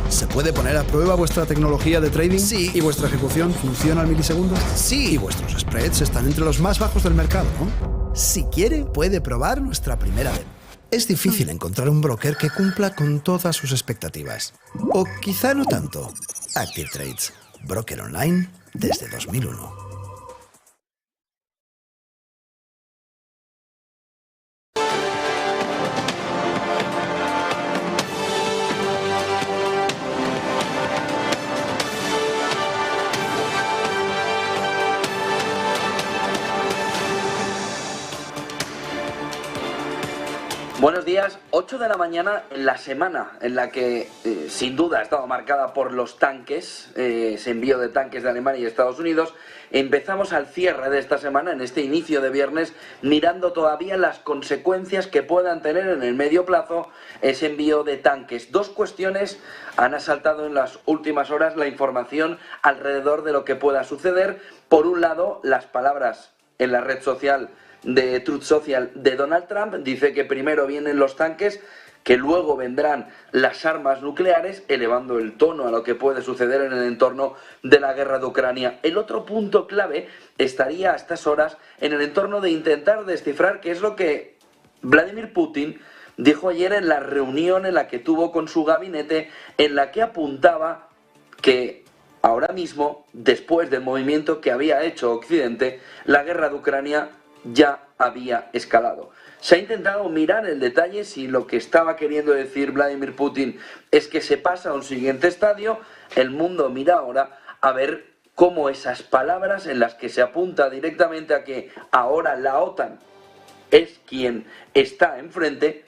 ¿Se puede poner a prueba vuestra tecnología de trading? Sí. ¿Y vuestra ejecución funciona al milisegundo? Sí. ¿Y vuestros spreads están entre los más bajos del mercado, no? Si quiere, puede probar nuestra primera demo. Es difícil encontrar un broker que cumpla con todas sus expectativas. O quizá no tanto. Active Trades, broker online desde 2001. Buenos días, 8 de la mañana en la semana en la que sin duda ha estado marcada por los tanques, ese envío de tanques de Alemania y Estados Unidos. Empezamos al cierre de esta semana, en este inicio de viernes, mirando todavía las consecuencias que puedan tener en el medio plazo ese envío de tanques. Dos cuestiones han asaltado en las últimas horas la información alrededor de lo que pueda suceder. Por un lado, las palabras en la red social de Truth Social de Donald Trump. Dice que primero vienen los tanques, que luego vendrán las armas nucleares, elevando el tono a lo que puede suceder en el entorno de la guerra de Ucrania. El otro punto clave estaría a estas horas en el entorno de intentar descifrar qué es lo que Vladimir Putin dijo ayer en la reunión en la que tuvo con su gabinete, en la que apuntaba que ahora mismo, después del movimiento que había hecho Occidente, la guerra de Ucrania ya había escalado. Se ha intentado mirar el detalle si lo que estaba queriendo decir Vladimir Putin es que se pasa a un siguiente estadio. El mundo mira ahora a ver cómo esas palabras en las que se apunta directamente a que ahora la OTAN es quien está enfrente,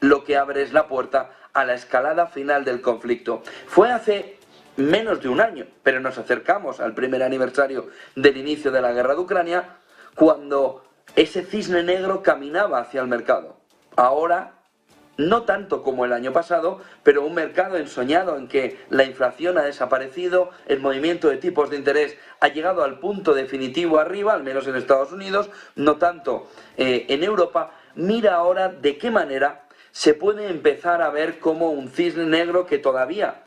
lo que abre es la puerta a la escalada final del conflicto. Fue hace menos de un año, pero nos acercamos al primer aniversario del inicio de la guerra de Ucrania, cuando ese cisne negro caminaba hacia el mercado. Ahora, no tanto como el año pasado, pero un mercado ensoñado en que la inflación ha desaparecido, el movimiento de tipos de interés ha llegado al punto definitivo arriba, al menos en Estados Unidos, no tanto en Europa. Mira ahora de qué manera se puede empezar a ver como un cisne negro que todavía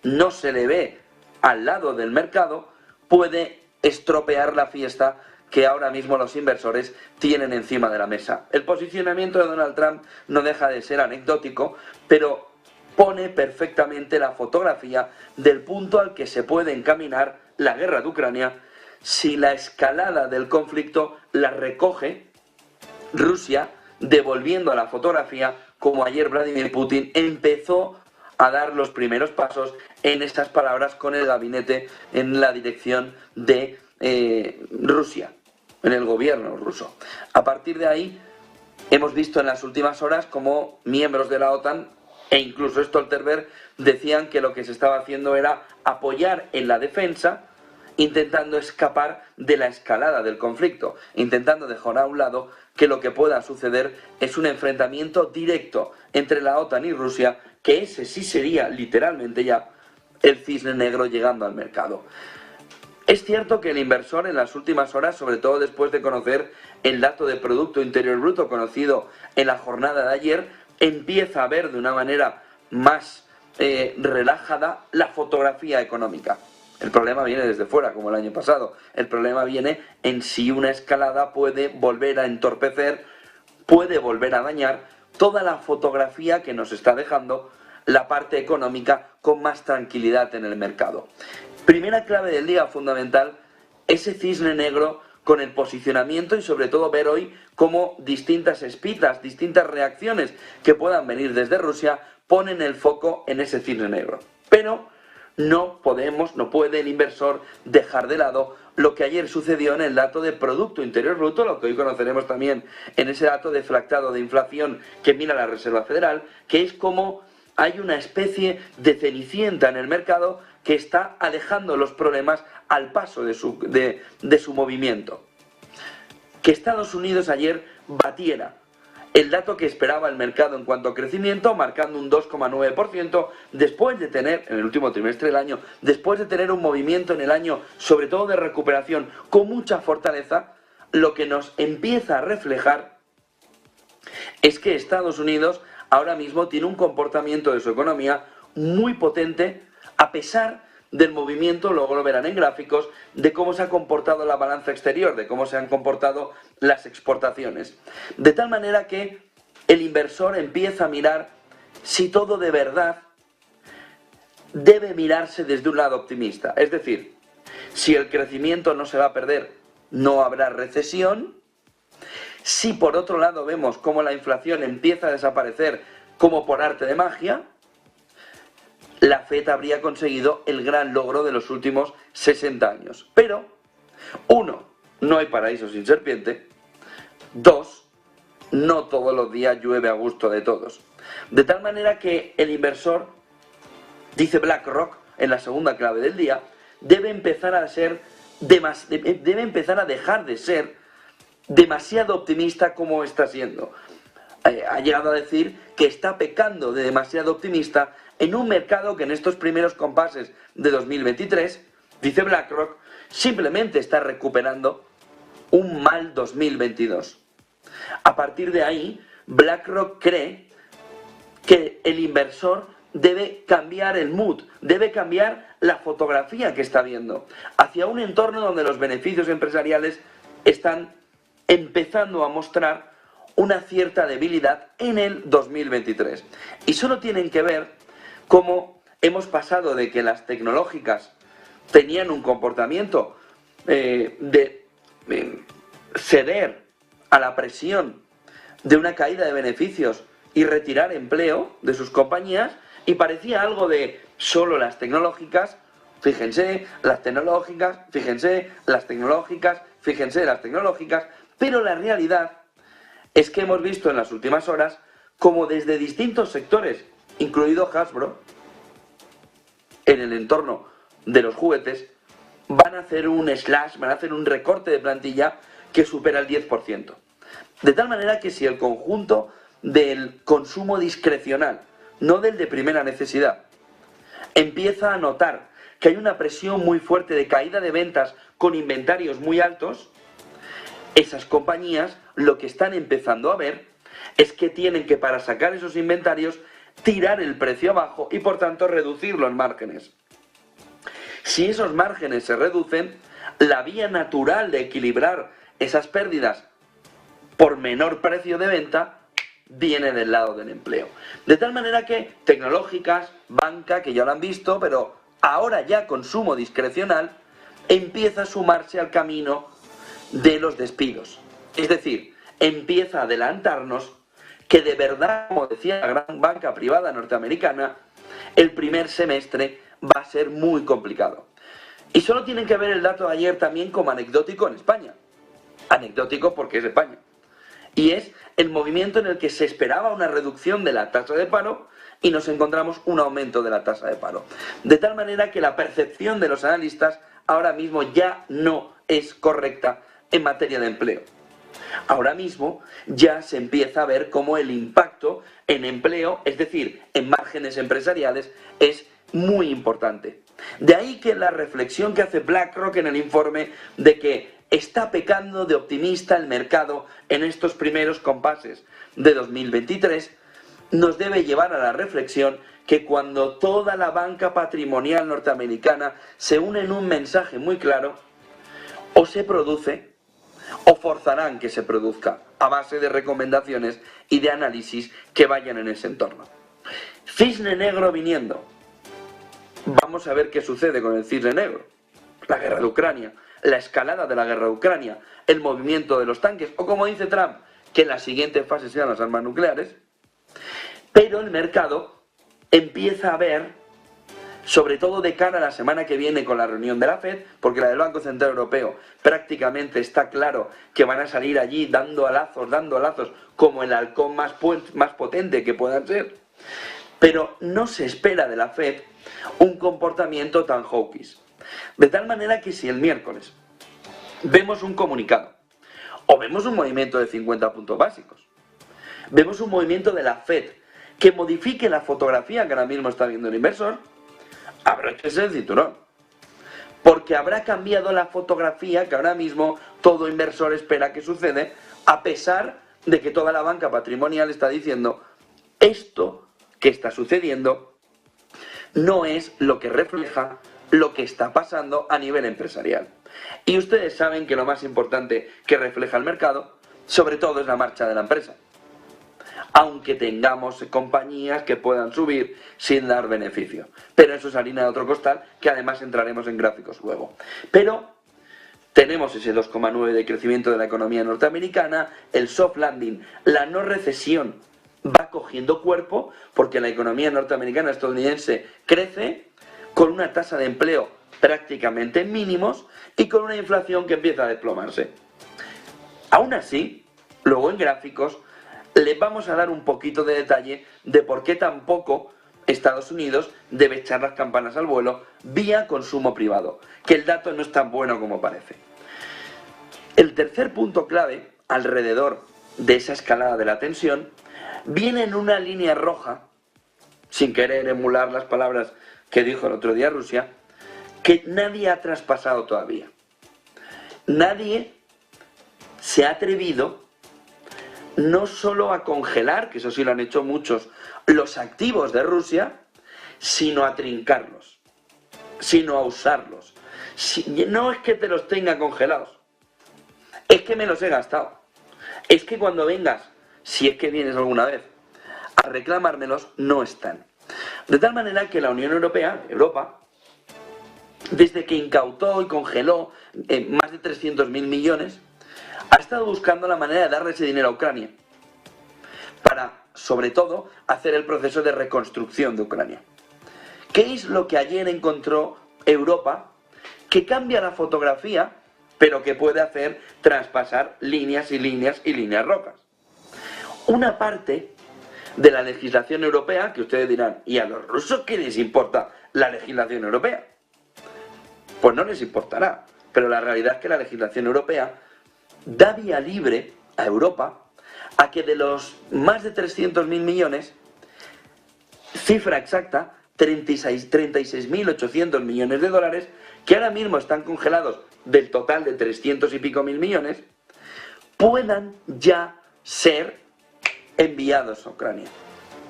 no se le ve al lado del mercado, puede estropear la fiesta que ahora mismo los inversores tienen encima de la mesa. El posicionamiento de Donald Trump no deja de ser anecdótico, pero pone perfectamente la fotografía del punto al que se puede encaminar la guerra de Ucrania si la escalada del conflicto la recoge Rusia, devolviendo a la fotografía como ayer Vladimir Putin empezó a dar los primeros pasos en estas palabras con el gabinete en la dirección de Rusia, en el gobierno ruso. A partir de ahí hemos visto en las últimas horas como miembros de la OTAN e incluso Stoltenberg decían que lo que se estaba haciendo era apoyar en la defensa, intentando escapar de la escalada del conflicto, intentando dejar a un lado que lo que pueda suceder es un enfrentamiento directo entre la OTAN y Rusia, que ese sí sería literalmente ya el cisne negro llegando al mercado. Es cierto que el inversor en las últimas horas, sobre todo después de conocer el dato de Producto Interior Bruto conocido en la jornada de ayer, empieza a ver de una manera más relajada la fotografía económica. El problema viene desde fuera, como el año pasado. El problema viene en si una escalada puede volver a entorpecer, puede volver a dañar toda la fotografía que nos está dejando la parte económica con más tranquilidad en el mercado. Primera clave del día fundamental, ese cisne negro con el posicionamiento y sobre todo ver hoy cómo distintas espitas, distintas reacciones que puedan venir desde Rusia ponen el foco en ese cisne negro. Pero no puede el inversor dejar de lado lo que ayer sucedió en el dato de Producto Interior Bruto, lo que hoy conoceremos también en ese dato deflactado de inflación que mira la Reserva Federal, que es como hay una especie de cenicienta en el mercado que está alejando los problemas al paso de su movimiento. Que Estados Unidos ayer batiera el dato que esperaba el mercado en cuanto a crecimiento, marcando un 2,9%, después de tener, en el último trimestre del año, después de tener un movimiento en el año, sobre todo de recuperación, con mucha fortaleza, lo que nos empieza a reflejar es que Estados Unidos ahora mismo tiene un comportamiento de su economía muy potente a pesar del movimiento, luego lo verán en gráficos, de cómo se ha comportado la balanza exterior, de cómo se han comportado las exportaciones. De tal manera que el inversor empieza a mirar si todo de verdad debe mirarse desde un lado optimista. Es decir, si el crecimiento no se va a perder, no habrá recesión. Si por otro lado vemos cómo la inflación empieza a desaparecer como por arte de magia, la FED habría conseguido el gran logro de los últimos 60 años. Pero, 1, no hay paraíso sin serpiente. 2, no todos los días llueve a gusto de todos. De tal manera que el inversor, dice BlackRock en la segunda clave del día, debe empezar a dejar de ser demasiado optimista como está siendo. Ha llegado a decir que está pecando de demasiado optimista en un mercado que en estos primeros compases de 2023, dice BlackRock, simplemente está recuperando un mal 2022. A partir de ahí, BlackRock cree que el inversor debe cambiar el mood, debe cambiar la fotografía que está viendo hacia un entorno donde los beneficios empresariales están empezando a mostrar una cierta debilidad en el 2023. Y solo tienen que ver cómo hemos pasado de que las tecnológicas tenían un comportamiento de ceder a la presión de una caída de beneficios y retirar empleo de sus compañías, y parecía algo de solo las tecnológicas, fíjense, las tecnológicas, fíjense, las tecnológicas, fíjense, las tecnológicas, pero la realidad es que hemos visto en las últimas horas como desde distintos sectores, incluido Hasbro, en el entorno de los juguetes, van a hacer un slash, van a hacer un recorte de plantilla que supera el 10%. De tal manera que si el conjunto del consumo discrecional, no del de primera necesidad, empieza a notar que hay una presión muy fuerte de caída de ventas con inventarios muy altos, esas compañías lo que están empezando a ver es que tienen que, para sacar esos inventarios, tirar el precio abajo y por tanto reducir los márgenes. Si esos márgenes se reducen, la vía natural de equilibrar esas pérdidas por menor precio de venta viene del lado del empleo. De tal manera que tecnológicas, banca, que ya lo han visto, pero ahora ya consumo discrecional, empieza a sumarse al camino de los despidos. Es decir, empieza a adelantarnos que de verdad, como decía la gran banca privada norteamericana, el primer semestre va a ser muy complicado. Y solo tienen que ver el dato de ayer también como anecdótico en España. Anecdótico porque es España. Y es el movimiento en el que se esperaba una reducción de la tasa de paro y nos encontramos un aumento de la tasa de paro. De tal manera que la percepción de los analistas ahora mismo ya no es correcta en materia de empleo. Ahora mismo ya se empieza a ver cómo el impacto en empleo, es decir, en márgenes empresariales, es muy importante. De ahí que la reflexión que hace BlackRock en el informe de que está pecando de optimista el mercado en estos primeros compases de 2023 nos debe llevar a la reflexión que cuando toda la banca patrimonial norteamericana se une en un mensaje muy claro, o se produce o forzarán que se produzca a base de recomendaciones y de análisis que vayan en ese entorno. Cisne negro viniendo. Vamos a ver qué sucede con el cisne negro. La guerra de Ucrania, la escalada de la guerra de Ucrania, el movimiento de los tanques, o como dice Trump, que la siguiente fase sean las armas nucleares. Pero el mercado empieza a ver, sobre todo de cara a la semana que viene con la reunión de la FED, porque la del Banco Central Europeo prácticamente está claro que van a salir allí dando alazos como el halcón más potente que puedan ser. Pero no se espera de la FED un comportamiento tan hawkish. De tal manera que si el miércoles vemos un comunicado, o vemos un movimiento de 50 puntos básicos, vemos un movimiento de la FED que modifique la fotografía que ahora mismo está viendo el inversor, abróchese el cinturón. Porque habrá cambiado la fotografía que ahora mismo todo inversor espera que sucede, a pesar de que toda la banca patrimonial está diciendo esto que está sucediendo no es lo que refleja lo que está pasando a nivel empresarial. Y ustedes saben que lo más importante que refleja el mercado, sobre todo, es la marcha de la empresa. Aunque tengamos compañías que puedan subir sin dar beneficio. Pero eso es harina de otro costal, que además entraremos en gráficos luego. Pero tenemos ese 2,9 de crecimiento de la economía norteamericana, el soft landing, la no recesión va cogiendo cuerpo porque la economía norteamericana estadounidense crece con una tasa de empleo prácticamente en mínimos y con una inflación que empieza a desplomarse. Aún así, luego en gráficos, les vamos a dar un poquito de detalle de por qué tampoco Estados Unidos debe echar las campanas al vuelo vía consumo privado, que el dato no es tan bueno como parece. El tercer punto clave, alrededor de esa escalada de la tensión, viene en una línea roja, sin querer emular las palabras que dijo el otro día Rusia, que nadie ha traspasado todavía. Nadie se ha atrevido no solo a congelar, que eso sí lo han hecho muchos, los activos de Rusia, sino a trincarlos, sino a usarlos. No es que te los tenga congelados, es que me los he gastado. Es que cuando vengas, si es que vienes alguna vez, a reclamármelos, no están. De tal manera que la Unión Europea, Europa, desde que incautó y congeló más de 300.000 millones, ha estado buscando la manera de darle ese dinero a Ucrania para, sobre todo, hacer el proceso de reconstrucción de Ucrania. ¿Qué es lo que ayer encontró Europa que cambia la fotografía, pero que puede hacer traspasar líneas y líneas y líneas rojas? Una parte de la legislación europea, que ustedes dirán, ¿y a los rusos qué les importa la legislación europea? Pues no les importará, pero la realidad es que la legislación europea da vía libre a Europa a que de los más de 300.000 millones, cifra exacta, 36.800 millones de dólares, que ahora mismo están congelados del total de 300 y pico mil millones, puedan ya ser enviados a Ucrania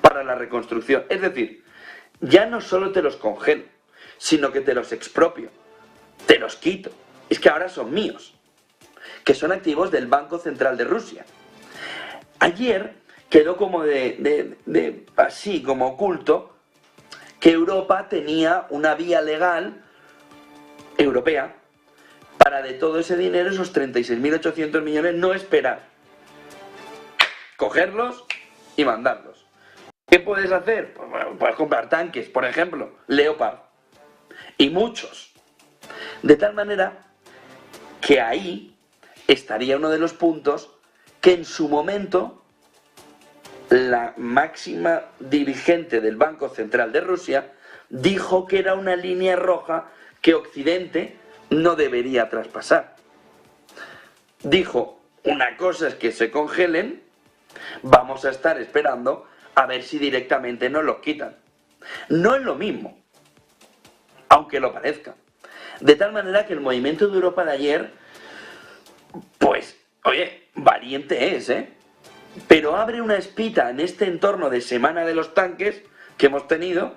para la reconstrucción. Es decir, ya no solo te los congelo, sino que te los expropio, te los quito. Es que ahora son míos, que son activos del Banco Central de Rusia. Ayer quedó como así como oculto que Europa tenía una vía legal europea para de todo ese dinero, esos 36.800 millones, no esperar, cogerlos y mandarlos. ¿Qué puedes hacer? Pues bueno, puedes comprar tanques, por ejemplo, Leopard, y muchos. De tal manera que ahí estaría uno de los puntos que en su momento la máxima dirigente del Banco Central de Rusia dijo que era una línea roja que Occidente no debería traspasar. Dijo, una cosa es que se congelen, vamos a estar esperando a ver si directamente nos los quitan. No es lo mismo, aunque lo parezca. De tal manera que el movimiento de Europa de ayer, pues, oye, valiente es, ¿eh? Pero abre una espita en este entorno de semana de los tanques que hemos tenido,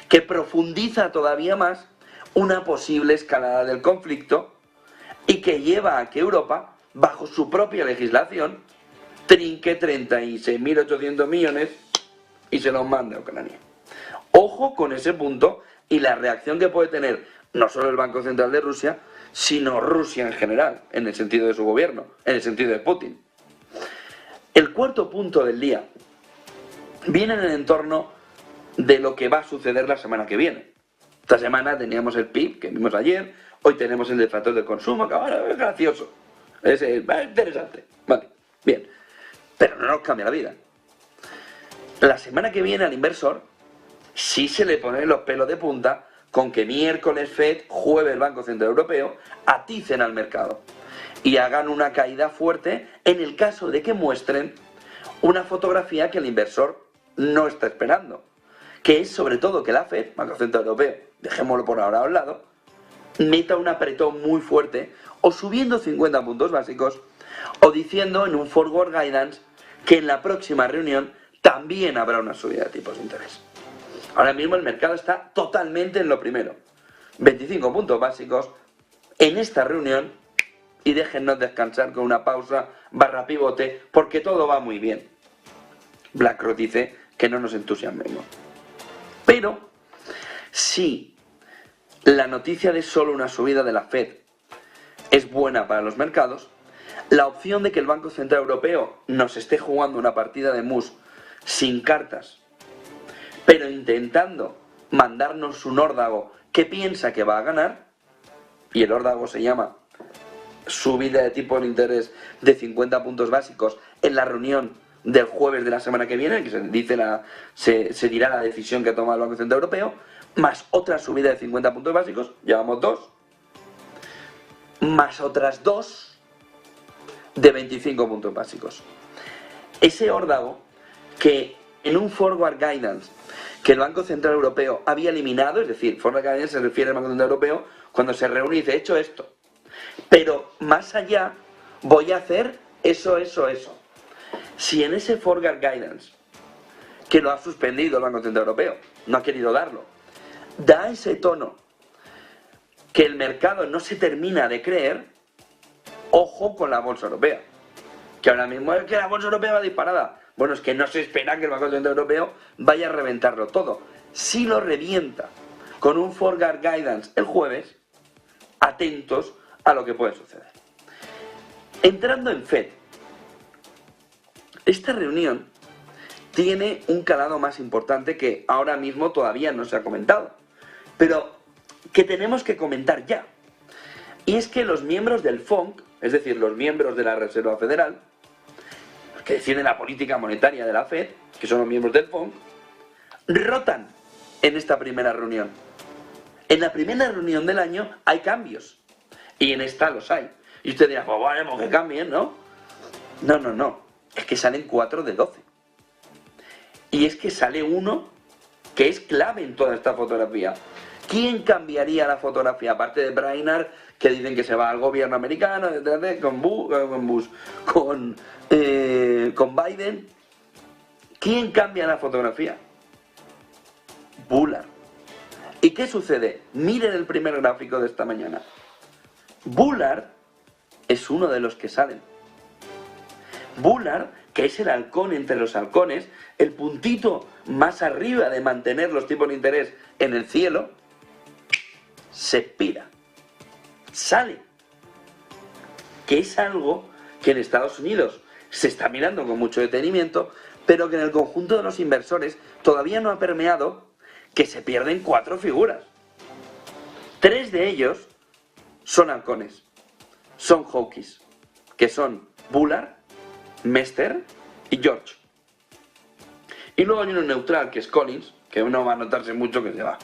que profundiza todavía más una posible escalada del conflicto y que lleva a que Europa, bajo su propia legislación, trinque 36.800 millones y se los mande a Ucrania. Ojo con ese punto y la reacción que puede tener no solo el Banco Central de Rusia, sino Rusia en general, en el sentido de su gobierno, en el sentido de Putin. El cuarto punto del día viene en el entorno de lo que va a suceder la semana que viene. Esta semana teníamos el PIB que vimos ayer, hoy tenemos el deflactor de consumo, que ahora es gracioso, es interesante, vale, bien, pero no nos cambia la vida. La semana que viene al inversor sí se le ponen los pelos de punta con que miércoles FED, jueves el Banco Central Europeo, aticen al mercado y hagan una caída fuerte en el caso de que muestren una fotografía que el inversor no está esperando, que es sobre todo que la FED, Banco Central Europeo, dejémoslo por ahora a un lado, meta un apretón muy fuerte, o subiendo 50 puntos básicos, o diciendo en un forward guidance que en la próxima reunión también habrá una subida de tipos de interés. Ahora mismo el mercado está totalmente en lo primero. 25 puntos básicos en esta reunión y déjennos descansar con una pausa barra pivote porque todo va muy bien. BlackRock dice que no nos entusiasmemos. Pero si la noticia de solo una subida de la Fed es buena para los mercados, la opción de que el Banco Central Europeo nos esté jugando una partida de mus sin cartas, pero intentando mandarnos un órdago que piensa que va a ganar, y el órdago se llama subida de tipo de interés de 50 puntos básicos en la reunión del jueves de la semana que viene, que se dirá la decisión que toma el Banco Central Europeo, más otra subida de 50 puntos básicos, llevamos 2, más otras 2 de 25 puntos básicos. Ese órdago que en un forward guidance que el Banco Central Europeo había eliminado, es decir, forward guidance se refiere al Banco Central Europeo cuando se reúne y dice, he hecho esto, pero más allá voy a hacer eso. Si en ese forward guidance, que lo ha suspendido el Banco Central Europeo, no ha querido darlo, da ese tono que el mercado no se termina de creer, ojo con la bolsa europea. Que ahora mismo es que la bolsa europea va disparada. Bueno, es que no se espera que el Banco Central Europeo vaya a reventarlo todo. Si lo revienta con un forward guidance el jueves, atentos a lo que puede suceder. Entrando en Fed, esta reunión tiene un calado más importante que ahora mismo todavía no se ha comentado, pero que tenemos que comentar ya. Y es que los miembros del FONC, es decir, los miembros de la Reserva Federal, que deciden la política monetaria de la Fed, que son los miembros del FONC, rotan en esta primera reunión. En la primera reunión del año hay cambios, y en esta los hay. Y usted dirá, pues vale, pues que cambien, ¿no? No, es que salen 4 de 12. Y es que sale uno que es clave en toda esta fotografía. ¿Quién cambiaría la fotografía? Aparte de Brainard, que dicen que se va al gobierno americano, con Biden. ¿Quién cambia la fotografía? Bullard. ¿Y qué sucede? Miren el primer gráfico de esta mañana. Bullard es uno de los que salen. Bullard, que es el halcón entre los halcones, el puntito más arriba de mantener los tipos de interés en el cielo, se expira, sale, que es algo que en Estados Unidos se está mirando con mucho detenimiento, pero que en el conjunto de los inversores todavía no ha permeado, que se pierden 4 figuras. 3 de ellos son halcones, son hawkies, que son Bullard, Mester y George. Y luego hay uno neutral, que es Collins, que uno va a notarse mucho que se va.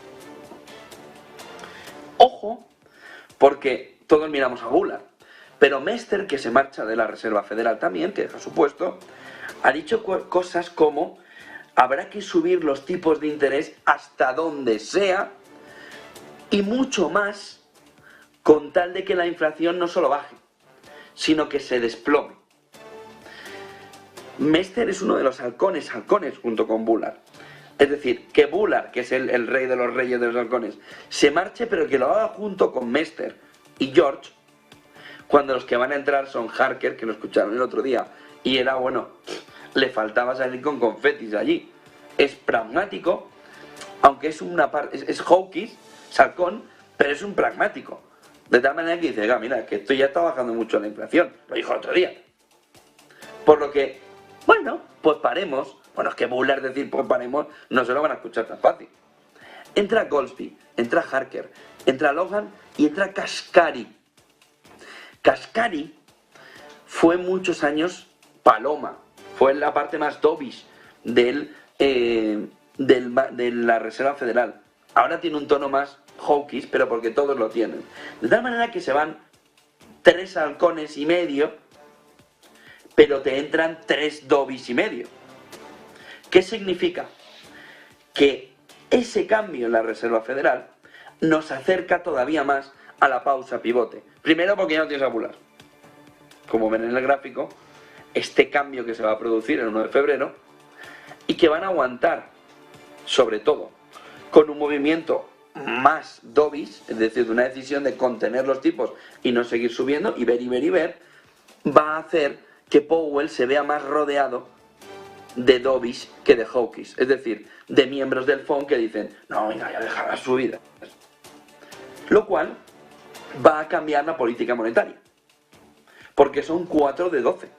Ojo, porque todos miramos a Bullard, pero Mester, que se marcha de la Reserva Federal también, que deja su puesto, ha dicho cosas como habrá que subir los tipos de interés hasta donde sea y mucho más con tal de que la inflación no solo baje, sino que se desplome. Mester es uno de los halcones junto con Bullard. Es decir, que Bullard, que es el rey de los reyes de los halcones, se marche, pero que lo haga junto con Mester y George, cuando los que van a entrar son Harker, que lo escucharon el otro día, y era, bueno, le faltaba salir con confetis allí. Es pragmático, aunque es es hawkish, es halcón, pero es un pragmático. De tal manera que dice, mira, que esto ya está bajando mucho la inflación, lo dijo el otro día. Por lo que, bueno, pues paremos. Bueno, es que Bullard decir pues paremos no se lo van a escuchar tan fácil. Entra Goldsby, entra Harker, entra Logan y entra Kashkari. Kashkari fue muchos años paloma, fue la parte más dovish de la Reserva Federal. Ahora tiene un tono más hawkish, pero porque todos lo tienen. De tal manera que se van 3 halcones y medio, pero te entran 3 dovish y medio. ¿Qué significa? Que ese cambio en la Reserva Federal nos acerca todavía más a la pausa pivote. Primero porque ya no tienes a Bullard. Como ven en el gráfico, este cambio que se va a producir el 1 de febrero y que van a aguantar, sobre todo, con un movimiento más dovish, es decir, de una decisión de contener los tipos y no seguir subiendo, y ver, va a hacer que Powell se vea más rodeado de dovish que de hawkish, es decir, de miembros del FOMC que dicen, no, venga, ya deja la subida. Lo cual va a cambiar la política monetaria, porque son 4 de 12,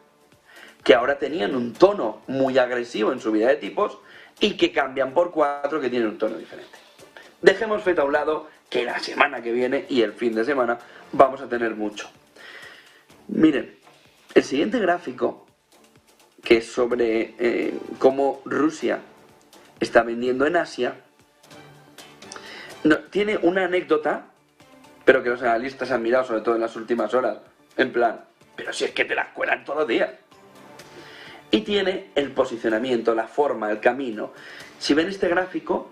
que ahora tenían un tono muy agresivo en subida de tipos y que cambian por 4 que tienen un tono diferente. Dejemos FED a un lado, que la semana que viene y el fin de semana vamos a tener mucho. Miren, el siguiente gráfico, que es sobre cómo Rusia está vendiendo en Asia, tiene una anécdota, pero que los analistas han mirado, sobre todo en las últimas horas, en plan, pero si es que te las cuelan todos los días. Y tiene el posicionamiento, la forma, el camino. Si ven este gráfico,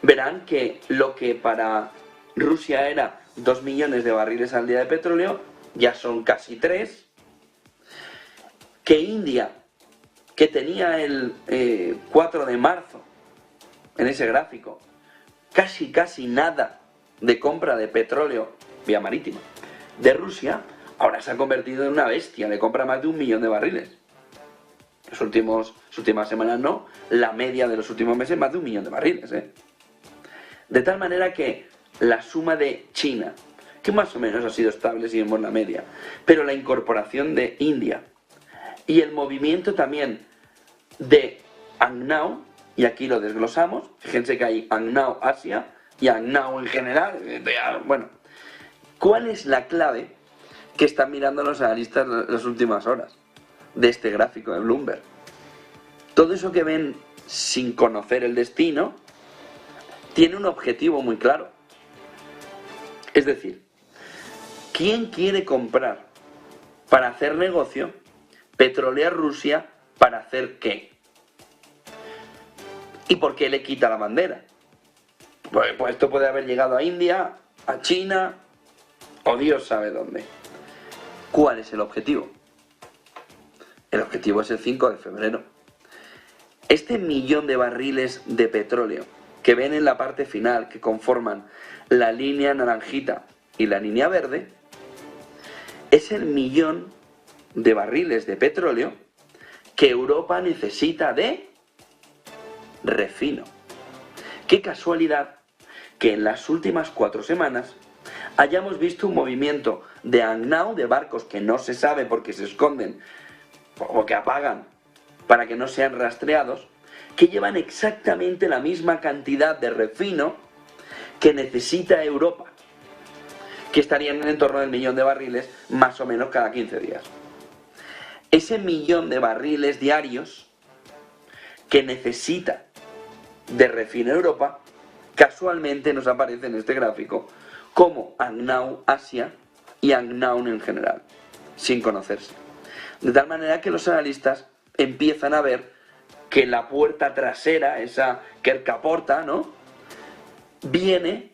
verán que lo que para Rusia era 2 millones de barriles al día de petróleo, ya son casi 3. Que India, que tenía el 4 de marzo, en ese gráfico, casi nada de compra de petróleo vía marítima de Rusia, ahora se ha convertido en una bestia, le compra más de 1 millón de barriles. Las últimas semanas no, la media de los últimos meses más de 1 millón de barriles, De tal manera que la suma de China, que más o menos ha sido estable si vemos la media, pero la incorporación de India y el movimiento también de ANGNAO, y aquí lo desglosamos, fíjense que hay ANGNAO Asia y ANGNAO en general, bueno, ¿cuál es la clave que están mirando los analistas las últimas horas de este gráfico de Bloomberg? Todo eso que ven sin conocer el destino tiene un objetivo muy claro. Es decir, ¿quién quiere comprar para hacer negocio petróleo a Rusia para hacer qué? ¿Y por qué le quita la bandera? Pues esto puede haber llegado a India, a China, o Dios sabe dónde. ¿Cuál es el objetivo? El objetivo es el 5 de febrero. Este 1 millón de barriles de petróleo que ven en la parte final, que conforman la línea naranjita y la línea verde, es el 1 millón de barriles de petróleo que Europa necesita de refino. Qué casualidad que en las últimas 4 semanas hayamos visto un movimiento de ANGNAO, de barcos que no se sabe porque se esconden o que apagan para que no sean rastreados, que llevan exactamente la misma cantidad de refino que necesita Europa, que estarían en el entorno del 1 millón de barriles más o menos cada 15 días. Ese 1 millón de barriles diarios que necesita de refino Europa, casualmente nos aparece en este gráfico como ANGNAO Asia y ANGNAO en general, sin conocerse. De tal manera que los analistas empiezan a ver que la puerta trasera, esa Kerkaporta, ¿no?, viene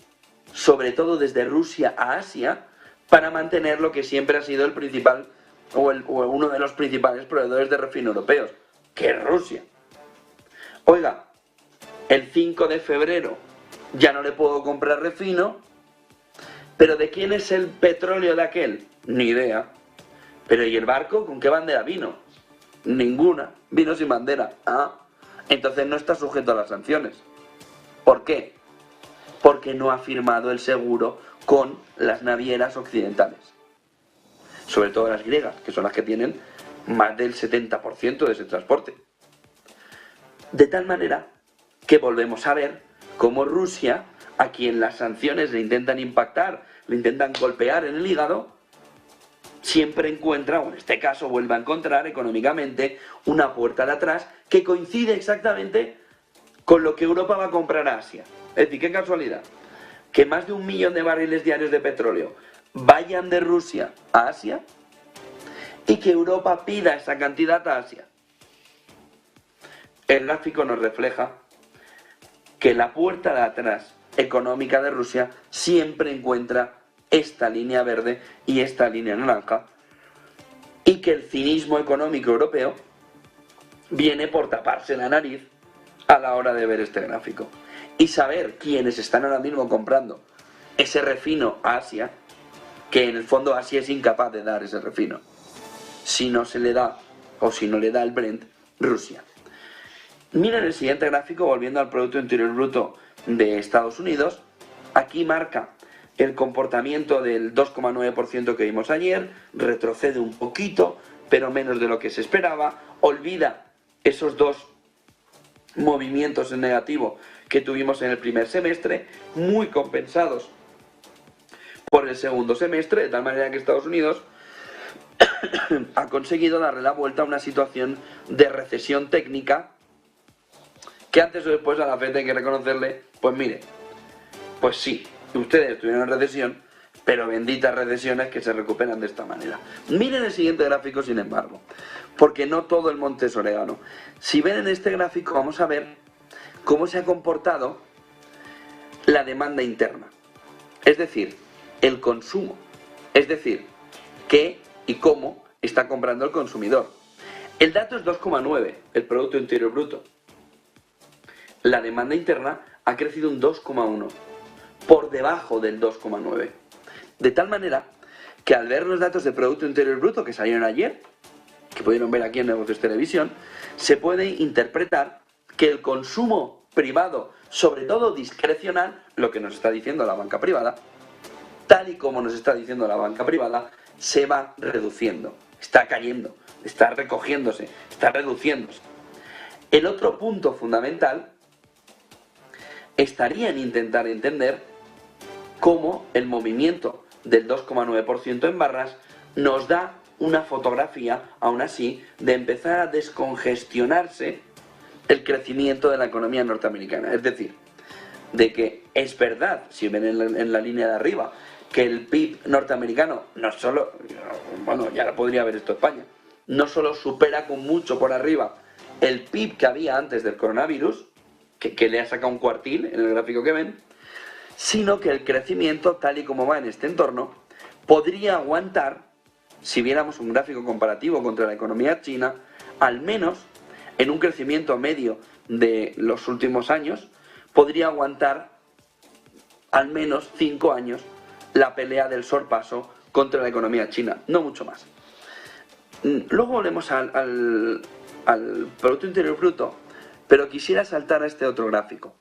sobre todo desde Rusia a Asia para mantener lo que siempre ha sido el principal o uno de los principales proveedores de refino europeos, que es Rusia. Oiga, el 5 de febrero ya no le puedo comprar refino, pero ¿de quién es el petróleo de aquel? Ni idea. Pero ¿y el barco con qué bandera vino? Ninguna, vino sin bandera. Entonces no está sujeto a las sanciones. ¿Por qué? Porque no ha firmado el seguro con las navieras occidentales. Sobre todo las griegas, que son las que tienen más del 70% de ese transporte. De tal manera que volvemos a ver cómo Rusia, a quien las sanciones le intentan impactar, le intentan golpear en el hígado, siempre encuentra, o en este caso vuelve a encontrar económicamente, una puerta de atrás que coincide exactamente con lo que Europa va a comprar a Asia. Es decir, qué casualidad, que más de 1 millón de barriles diarios de petróleo vayan de Rusia a Asia y que Europa pida esa cantidad a Asia. El gráfico nos refleja que la puerta de atrás económica de Rusia siempre encuentra esta línea verde y esta línea naranja, y que el cinismo económico europeo viene por taparse la nariz a la hora de ver este gráfico. y saber quiénes están ahora mismo comprando ese refino a Asia, que en el fondo Asia es incapaz de dar ese refino, si no se le da, o si no le da el Brent, Rusia. Miren el siguiente gráfico, volviendo al Producto Interior Bruto de Estados Unidos. Aquí marca el comportamiento del 2,9% que vimos ayer, retrocede un poquito, pero menos de lo que se esperaba, olvida esos dos movimientos en negativo que tuvimos en el primer semestre, muy compensados por el segundo semestre, de tal manera que Estados Unidos ha conseguido darle la vuelta a una situación de recesión técnica que antes o después a la FED hay que reconocerle, pues mire, pues sí, ustedes estuvieron en recesión, pero benditas recesiones que se recuperan de esta manera. Miren el siguiente gráfico, sin embargo, porque no todo el monte es orégano. Si ven en este gráfico, vamos a ver cómo se ha comportado la demanda interna, es decir, el consumo, es decir, qué y cómo está comprando el consumidor. El dato es 2,9, el Producto Interior Bruto. La demanda interna ha crecido un 2,1, por debajo del 2,9. De tal manera que al ver los datos de Producto Interior Bruto que salieron ayer, que pudieron ver aquí en Negocios Televisión, se puede interpretar que el consumo privado, sobre todo discrecional, lo que nos está diciendo la banca privada, tal y como nos está diciendo la banca privada, se va reduciendo, está cayendo, está recogiéndose, está reduciéndose. El otro punto fundamental estaría en intentar entender cómo el movimiento del 2,9% en barras nos da una fotografía, aún así, de empezar a descongestionarse el crecimiento de la economía norteamericana. Es decir, de que es verdad, si ven en la línea de arriba, que el PIB norteamericano no solo, bueno, ya podría haber esto España, no solo supera con mucho por arriba el PIB que había antes del coronavirus, que le ha sacado un cuartil en el gráfico que ven, sino que el crecimiento, tal y como va en este entorno, podría aguantar, si viéramos un gráfico comparativo contra la economía china, al menos en un crecimiento medio de los últimos años, podría aguantar al menos 5 años la pelea del sorpaso contra la economía china, no mucho más. Luego volvemos al Producto Interior Bruto, pero quisiera saltar a este otro gráfico.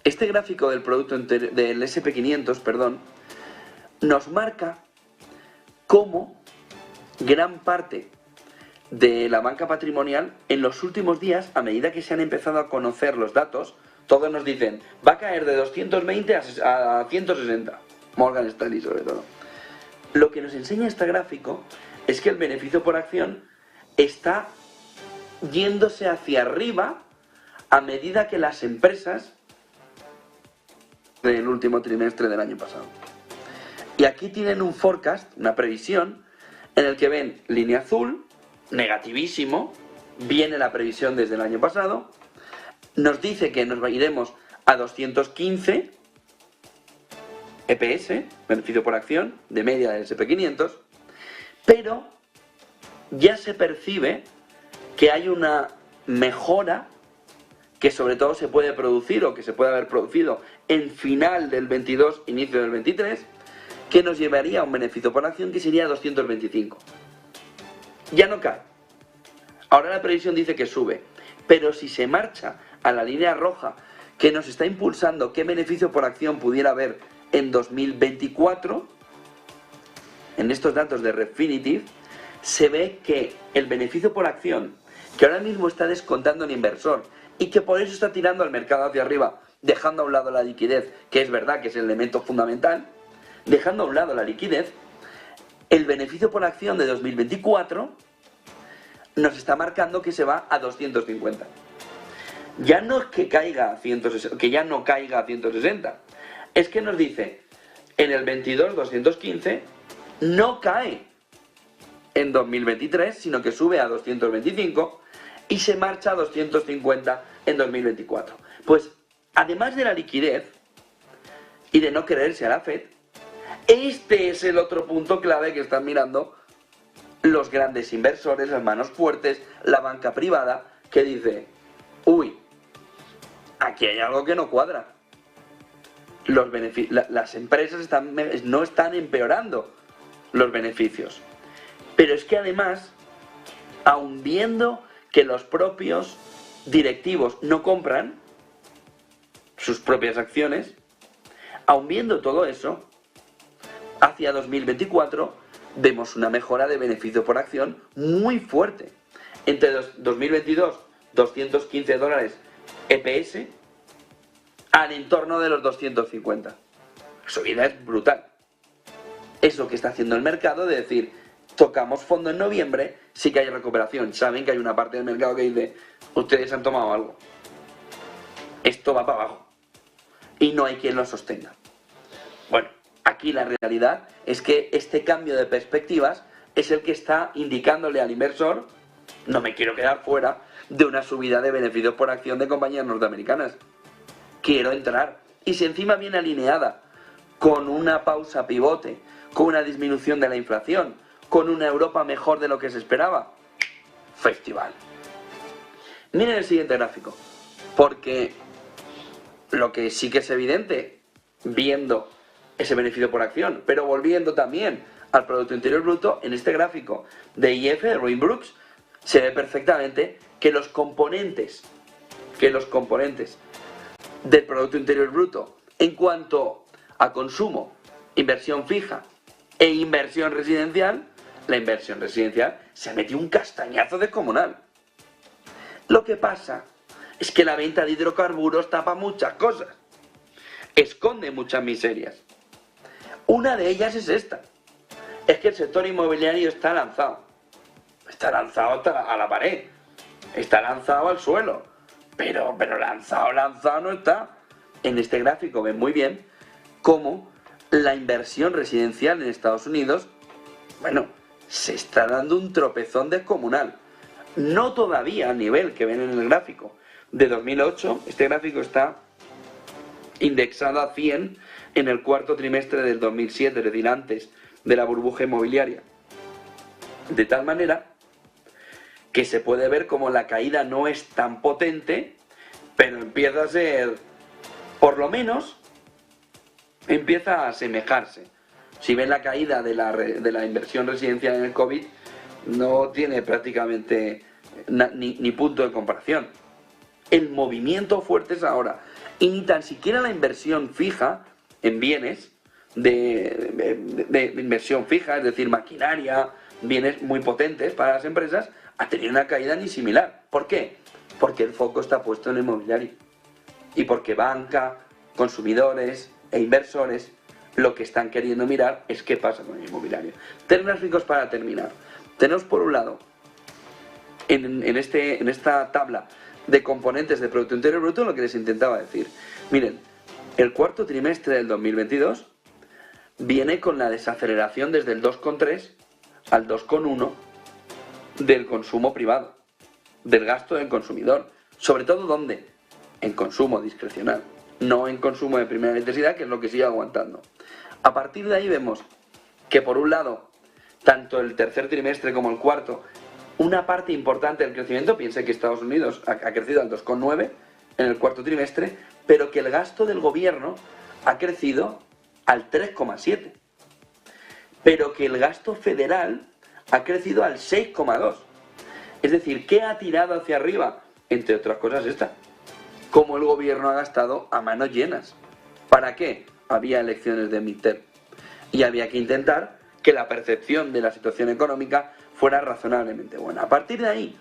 Este gráfico del del SP500, nos marca cómo gran parte de la banca patrimonial en los últimos días, a medida que se han empezado a conocer los datos, todos nos dicen, va a caer de 220 a 160, Morgan Stanley sobre todo. Lo que nos enseña este gráfico es que el beneficio por acción está yéndose hacia arriba a medida que las empresas del último trimestre del año pasado. Y aquí tienen un forecast, una previsión, en el que ven línea azul, negativísimo, viene la previsión desde el año pasado, nos dice que nos iremos a 215 EPS, beneficio por acción, de media del SP500, pero ya se percibe que hay una mejora que sobre todo se puede producir o que se puede haber producido en final del 22, inicio del 23, que nos llevaría a un beneficio por acción que sería 225. Ya no cae. Ahora la previsión dice que sube, pero si se marcha a la línea roja que nos está impulsando qué beneficio por acción pudiera haber en 2024, en estos datos de Refinitiv, se ve que el beneficio por acción, que ahora mismo está descontando el inversor y que por eso está tirando al mercado hacia arriba, dejando a un lado la liquidez, que es verdad que es el elemento fundamental, dejando a un lado la liquidez, el beneficio por acción de 2024 nos está marcando que se va a 250. Ya no es que caiga a 160, que ya no caiga a 160, es que nos dice en el 22 215 no cae en 2023, sino que sube a 225 y se marcha a 250 en 2024. Pues además de la liquidez y de no creerse a la FED, este es el otro punto clave que están mirando los grandes inversores, las manos fuertes, la banca privada, que dice, uy, aquí hay algo que no cuadra. Las empresas no están empeorando los beneficios. Pero es que además, aun viendo que los propios directivos no compran sus propias acciones, aun viendo todo eso, hacia 2024 vemos una mejora de beneficio por acción muy fuerte. Entre 2022, $215 EPS, al entorno de los 250. La subida es brutal. Es lo que está haciendo el mercado, de decir, tocamos fondo en noviembre, sí que hay recuperación. Saben que hay una parte del mercado que dice, ustedes han tomado algo. Esto va para abajo. Y no hay quien lo sostenga. Bueno, aquí la realidad es que este cambio de perspectivas es el que está indicándole al inversor, no me quiero quedar fuera de una subida de beneficios por acción de compañías norteamericanas. Quiero entrar. Y si encima viene alineada con una pausa pivote, con una disminución de la inflación, con una Europa mejor de lo que se esperaba, festival. Miren el siguiente gráfico, porque lo que sí que es evidente, viendo ese beneficio por acción, pero volviendo también al Producto Interior Bruto, en este gráfico de IF, de Robin Brooks, se ve perfectamente que los componentes del Producto Interior Bruto en cuanto a consumo, inversión fija e inversión residencial, la inversión residencial se ha metido un castañazo descomunal. Lo que pasa es que la venta de hidrocarburos tapa muchas cosas, esconde muchas miserias. Una de ellas es esta, es que el sector inmobiliario está lanzado a la pared, está lanzado al suelo, pero lanzado no está. En este gráfico ven muy bien cómo la inversión residencial en Estados Unidos, bueno, se está dando un tropezón descomunal. No todavía al nivel que ven en el gráfico de 2008, este gráfico está indexado a 100 en el cuarto trimestre del 2007, es decir, antes de la burbuja inmobiliaria. De tal manera que se puede ver como la caída no es tan potente, pero empieza a ser, por lo menos, empieza a asemejarse. Si ven la caída de la inversión residencial en el COVID, no tiene prácticamente ni punto de comparación. El movimiento fuerte es ahora. Y ni tan siquiera la inversión fija en bienes de inversión fija, es decir, maquinaria, bienes muy potentes para las empresas, ha tenido una caída ni similar. ¿Por qué? Porque el foco está puesto en el inmobiliario. Y porque banca, consumidores e inversores lo que están queriendo mirar es qué pasa con el inmobiliario. Tres gráficos para terminar. Tenemos por un lado, en esta tabla de componentes de Producto Interior Bruto, lo que les intentaba decir. Miren, el cuarto trimestre del 2022 viene con la desaceleración desde el 2,3 al 2,1 del consumo privado, del gasto del consumidor. Sobre todo, ¿dónde? En consumo discrecional, no en consumo de primera necesidad, que es lo que sigue aguantando. A partir de ahí vemos que, por un lado, tanto el tercer trimestre como el cuarto, una parte importante del crecimiento, piense que Estados Unidos ha crecido al 2,9 en el cuarto trimestre, pero que el gasto del gobierno ha crecido al 3,7, pero que el gasto federal ha crecido al 6,2. Es decir, ¿qué ha tirado hacia arriba? Entre otras cosas esta, cómo el gobierno ha gastado a manos llenas. ¿Para qué? Había elecciones de midterm y había que intentar que la percepción de la situación económica fuera razonablemente buena. A partir de ahí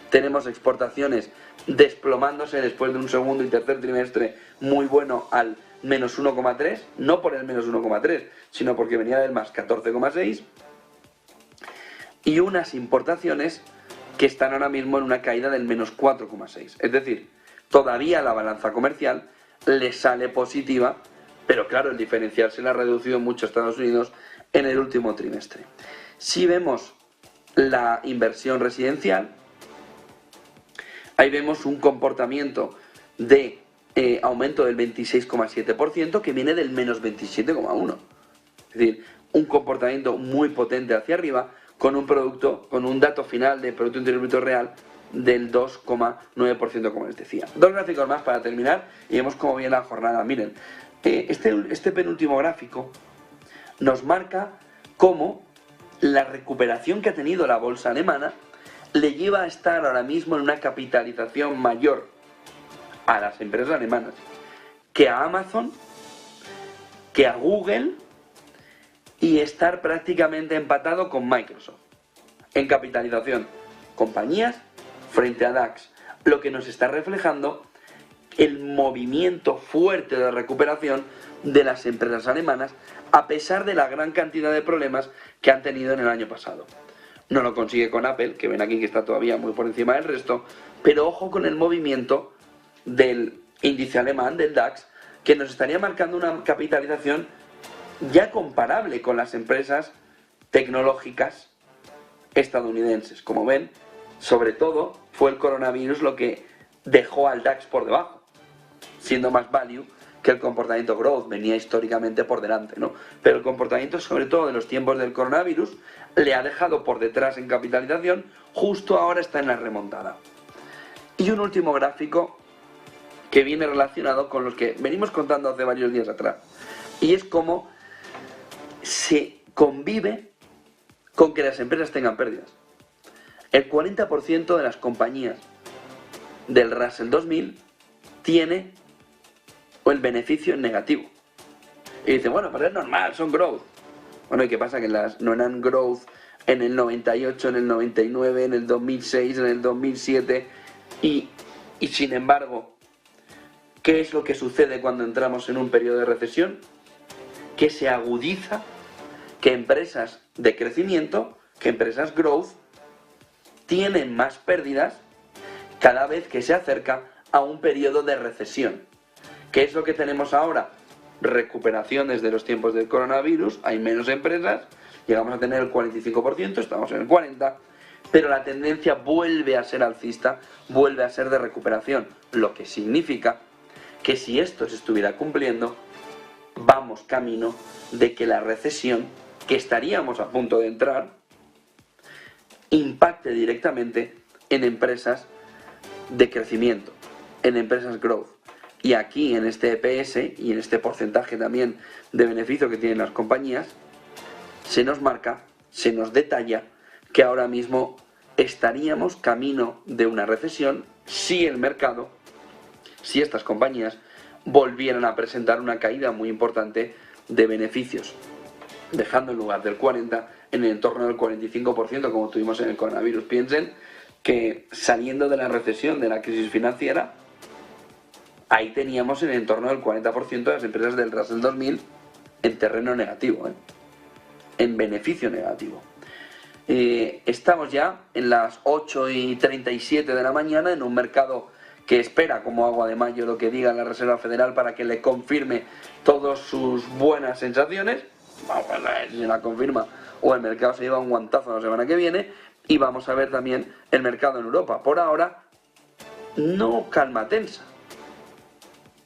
tenemos exportaciones desplomándose después de un segundo y tercer trimestre muy bueno al menos 1,3, no por el menos 1,3, sino porque venía del más 14,6, y unas importaciones que están ahora mismo en una caída del menos 4,6. Es decir, todavía la balanza comercial le sale positiva, pero claro, el diferencial se le ha reducido mucho a Estados Unidos en el último trimestre. Si vemos la inversión residencial, ahí vemos un comportamiento de aumento del 26,7% que viene del menos 27,1%. Es decir, un comportamiento muy potente hacia arriba con un dato final de Producto Interior Bruto real del 2,9%, como les decía. Dos gráficos más para terminar y vemos cómo viene la jornada. Miren, este penúltimo gráfico nos marca cómo la recuperación que ha tenido la bolsa alemana le lleva a estar ahora mismo en una capitalización mayor a las empresas alemanas que a Amazon, que a Google, y estar prácticamente empatado con Microsoft en capitalización, compañías frente a DAX, lo que nos está reflejando el movimiento fuerte de recuperación de las empresas alemanas, a pesar de la gran cantidad de problemas que han tenido en el año pasado. No lo consigue con Apple, que ven aquí que está todavía muy por encima del resto, pero ojo con el movimiento del índice alemán, del DAX, que nos estaría marcando una capitalización ya comparable con las empresas tecnológicas estadounidenses. Como ven, sobre todo fue el coronavirus lo que dejó al DAX por debajo, siendo más value que el comportamiento growth, venía históricamente por delante, ¿no? Pero el comportamiento, sobre todo de los tiempos del coronavirus, le ha dejado por detrás en capitalización, justo ahora está en la remontada. Y un último gráfico que viene relacionado con los que venimos contando hace varios días atrás, y es cómo se convive con que las empresas tengan pérdidas. El 40% de las compañías del Russell 2000 tiene el beneficio en negativo. Y dicen, bueno, pero es normal, son growth. Bueno, ¿y qué pasa? Que no eran growth en el 98, en el 99, en el 2006, en el 2007, y sin embargo, ¿qué es lo que sucede cuando entramos en un periodo de recesión? Que se agudiza, que empresas de crecimiento, que empresas growth, tienen más pérdidas cada vez que se acerca a un periodo de recesión. ¿Qué es lo que tenemos ahora? Recuperación desde los tiempos del coronavirus, hay menos empresas, llegamos a tener el 45%, estamos en el 40%, pero la tendencia vuelve a ser alcista, vuelve a ser de recuperación, lo que significa que si esto se estuviera cumpliendo, vamos camino de que la recesión, que estaríamos a punto de entrar, impacte directamente en empresas de crecimiento, en empresas growth. Y aquí en este EPS y en este porcentaje también de beneficio que tienen las compañías, se nos marca, se nos detalla que ahora mismo estaríamos camino de una recesión si el mercado, si estas compañías volvieran a presentar una caída muy importante de beneficios, dejando en lugar del 40% en el entorno del 45% como tuvimos en el coronavirus. Piensen que saliendo de la recesión, de la crisis financiera, ahí teníamos en el entorno del 40% de las empresas del Russell 2000 en terreno negativo, en beneficio negativo. Estamos ya en las 8:37 de la mañana en un mercado que espera como agua de mayo lo que diga la Reserva Federal para que le confirme todas sus buenas sensaciones. Vamos a ver si la confirma o el mercado se lleva un guantazo la semana que viene. Y vamos a ver también el mercado en Europa. Por ahora, no calma tensa,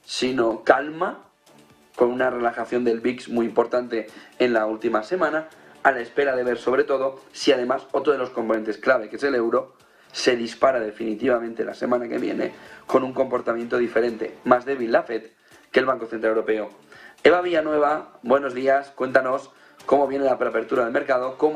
sino calma con una relajación del VIX muy importante en la última semana, a la espera de ver sobre todo si además otro de los componentes clave, que es el euro, se dispara definitivamente la semana que viene con un comportamiento diferente, más débil la FED que el Banco Central Europeo. Eva Villanueva, buenos días, cuéntanos cómo viene la preapertura del mercado, cómo